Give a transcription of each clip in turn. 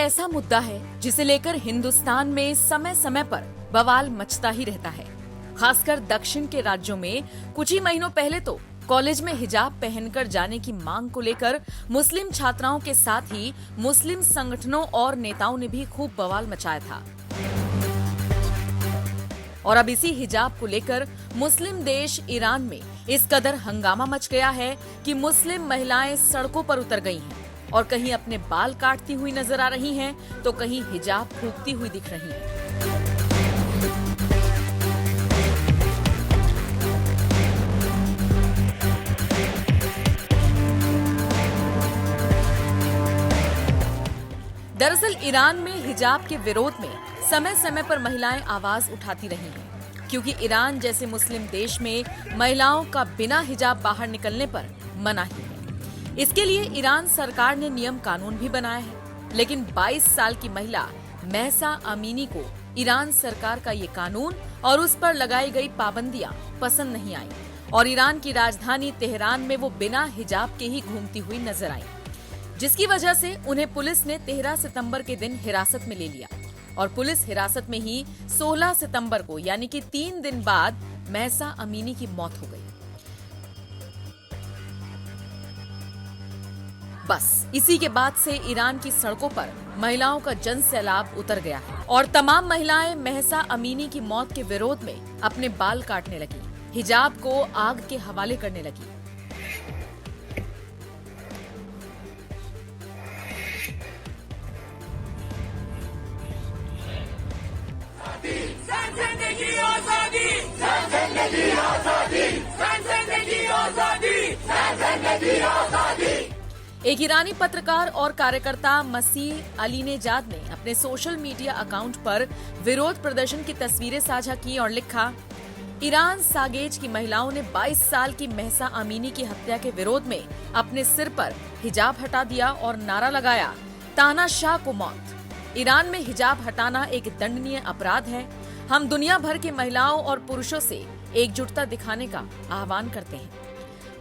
ऐसा मुद्दा है जिसे लेकर हिंदुस्तान में समय समय पर बवाल मचता ही रहता है। खासकर दक्षिण के राज्यों में कुछ ही महीनों पहले तो कॉलेज में हिजाब पहनकर जाने की मांग को लेकर मुस्लिम छात्राओं के साथ ही मुस्लिम संगठनों और नेताओं ने भी खूब बवाल मचाया था। और अब इसी हिजाब को लेकर मुस्लिम देश ईरान में इस कदर हंगामा मच गया है कि मुस्लिम महिलाएं सड़कों पर उतर गई हैं और कहीं अपने बाल काटती हुई नजर आ रही हैं तो कहीं हिजाब फूंकती हुई दिख रही हैं। दरअसल ईरान में हिजाब के विरोध में समय समय पर महिलाएं आवाज उठाती रही हैं, क्योंकि ईरान जैसे मुस्लिम देश में महिलाओं का बिना हिजाब बाहर निकलने पर मनाही है। इसके लिए ईरान सरकार ने नियम कानून भी बनाया है, लेकिन 22 साल की महिला महसा अमीनी को ईरान सरकार का ये कानून और उस पर लगाई गई पाबंदियां पसंद नहीं आई और ईरान की राजधानी तेहरान में वो बिना हिजाब के ही घूमती हुई नजर आई, जिसकी वजह से उन्हें पुलिस ने 13 सितंबर के दिन हिरासत में ले लिया और पुलिस हिरासत में ही 16 सितंबर को यानी कि 3 दिन बाद महसा अमीनी की मौत हो गई। बस इसी के बाद से ईरान की सड़कों पर महिलाओं का जन सैलाब उतर गया है और तमाम महिलाएं महसा अमीनी की मौत के विरोध में अपने बाल काटने लगी, हिजाब को आग के हवाले करने लगी। एक ईरानी पत्रकार और कार्यकर्ता मसीह अलीनेजाद ने अपने सोशल मीडिया अकाउंट पर विरोध प्रदर्शन की तस्वीरें साझा की और लिखा, ईरान सागेज की महिलाओं ने 22 साल की महसा अमीनी की हत्या के विरोध में अपने सिर पर हिजाब हटा दिया और नारा लगाया, तानाशाह को मौत। ईरान में हिजाब हटाना एक दंडनीय अपराध है। हम दुनिया भर की महिलाओं और पुरुषों से एकजुटता दिखाने का आह्वान करते हैं।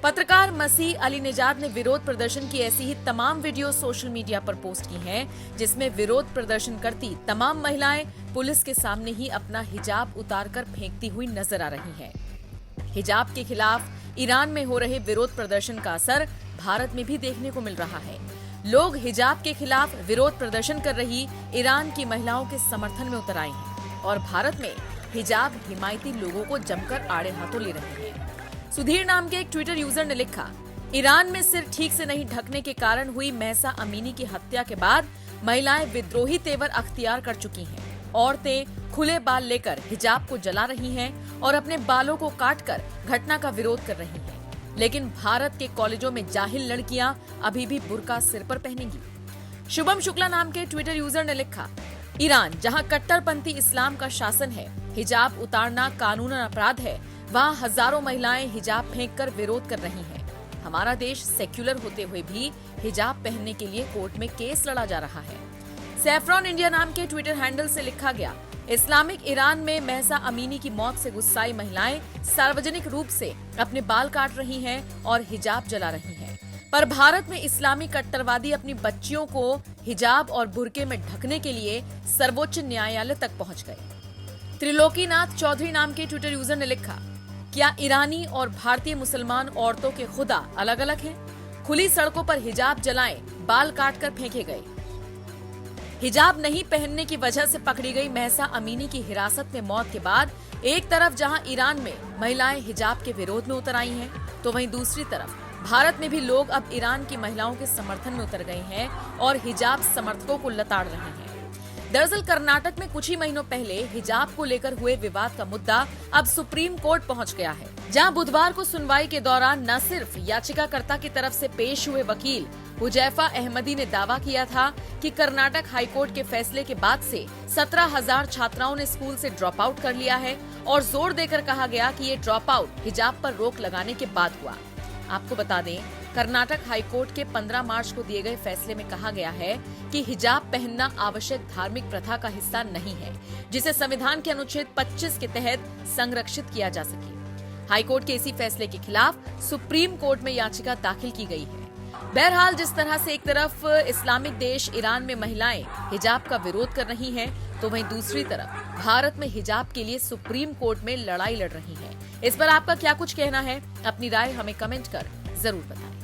पत्रकार मसीह अलीनेजाद ने विरोध प्रदर्शन की ऐसी ही तमाम वीडियो सोशल मीडिया पर पोस्ट की हैं, जिसमें विरोध प्रदर्शन करती तमाम महिलाएं पुलिस के सामने ही अपना हिजाब उतारकर फेंकती हुई नजर आ रही हैं। हिजाब के खिलाफ ईरान में हो रहे विरोध प्रदर्शन का असर भारत में भी देखने को मिल रहा है। लोग हिजाब के खिलाफ विरोध प्रदर्शन कर रही ईरान की महिलाओं के समर्थन में उतर आए हैं और भारत में हिजाब हिमायती लोगों को जमकर आड़े हाथों ले रहे हैं। सुधीर नाम के एक ट्विटर यूजर ने लिखा, ईरान में सिर ठीक से नहीं ढकने के कारण हुई महसा अमीनी की हत्या के बाद महिलाएं विद्रोही तेवर अख्तियार कर चुकी हैं। औरतें खुले बाल लेकर हिजाब को जला रही हैं और अपने बालों को काटकर घटना का विरोध कर रही हैं। लेकिन भारत के कॉलेजों में जाहिल लड़कियां अभी भी बुर्का सिर पर पहनेंगी। शुभम शुक्ला नाम के ट्विटर यूजर ने लिखा, ईरान जहां कट्टरपंथी इस्लाम का शासन है, हिजाब उतारना कानूनन अपराध है, वहाँ हजारों महिलाएं हिजाब फेंककर विरोध कर रही हैं। हमारा देश सेक्युलर होते हुए भी हिजाब पहनने के लिए कोर्ट में केस लड़ा जा रहा है। सैफरॉन इंडिया नाम के ट्विटर हैंडल से लिखा गया, इस्लामिक ईरान में महसा अमीनी की मौत से गुस्साई महिलाएं सार्वजनिक रूप से अपने बाल काट रही हैं और हिजाब जला रही हैं। पर भारत में इस्लामी कट्टरवादी अपनी बच्चियों को हिजाब और बुर्के में ढकने के लिए सर्वोच्च न्यायालय तक पहुंच गए। त्रिलोकीनाथ चौधरी नाम के ट्विटर यूजर ने लिखा, क्या ईरानी और भारतीय मुसलमान औरतों के खुदा अलग अलग हैं? खुली सड़कों पर हिजाब जलाएं, बाल काटकर फेंके गए। हिजाब नहीं पहनने की वजह से पकड़ी गई महसा अमीनी की हिरासत में मौत के बाद एक तरफ जहां ईरान में महिलाएं हिजाब के विरोध में उतर आई हैं, तो वहीं दूसरी तरफ भारत में भी लोग अब ईरान की महिलाओं के समर्थन में उतर गए हैं और हिजाब समर्थकों को लताड़ रहे हैं। दरअसल कर्नाटक में कुछ ही महीनों पहले हिजाब को लेकर हुए विवाद का मुद्दा अब सुप्रीम कोर्ट पहुंच गया है, जहां बुधवार को सुनवाई के दौरान न सिर्फ याचिकाकर्ता की तरफ से पेश हुए वकील हुजैफा अहमदी ने दावा किया था कि कर्नाटक हाईकोर्ट के फैसले के बाद से 17,000 छात्राओं ने स्कूल से ड्रॉप आउट कर लिया है और जोर देकर कहा गया कि ये ड्रॉप आउट हिजाब पर रोक लगाने के बाद हुआ। आपको बता दें, कर्नाटक हाईकोर्ट के 15 मार्च को दिए गए फैसले में कहा गया है कि हिजाब पहनना आवश्यक धार्मिक प्रथा का हिस्सा नहीं है, जिसे संविधान के अनुच्छेद 25 के तहत संरक्षित किया जा सके। हाईकोर्ट के इसी फैसले के खिलाफ सुप्रीम कोर्ट में याचिका दाखिल की गई है। बहरहाल जिस तरह से एक तरफ इस्लामिक देश ईरान में महिलाएं हिजाब का विरोध कर रही हैं, तो वहीं दूसरी तरफ भारत में हिजाब के लिए सुप्रीम कोर्ट में लड़ाई लड़ रही हैं। इस पर आपका क्या कुछ कहना है? अपनी राय हमें कमेंट कर जरूर बताएं।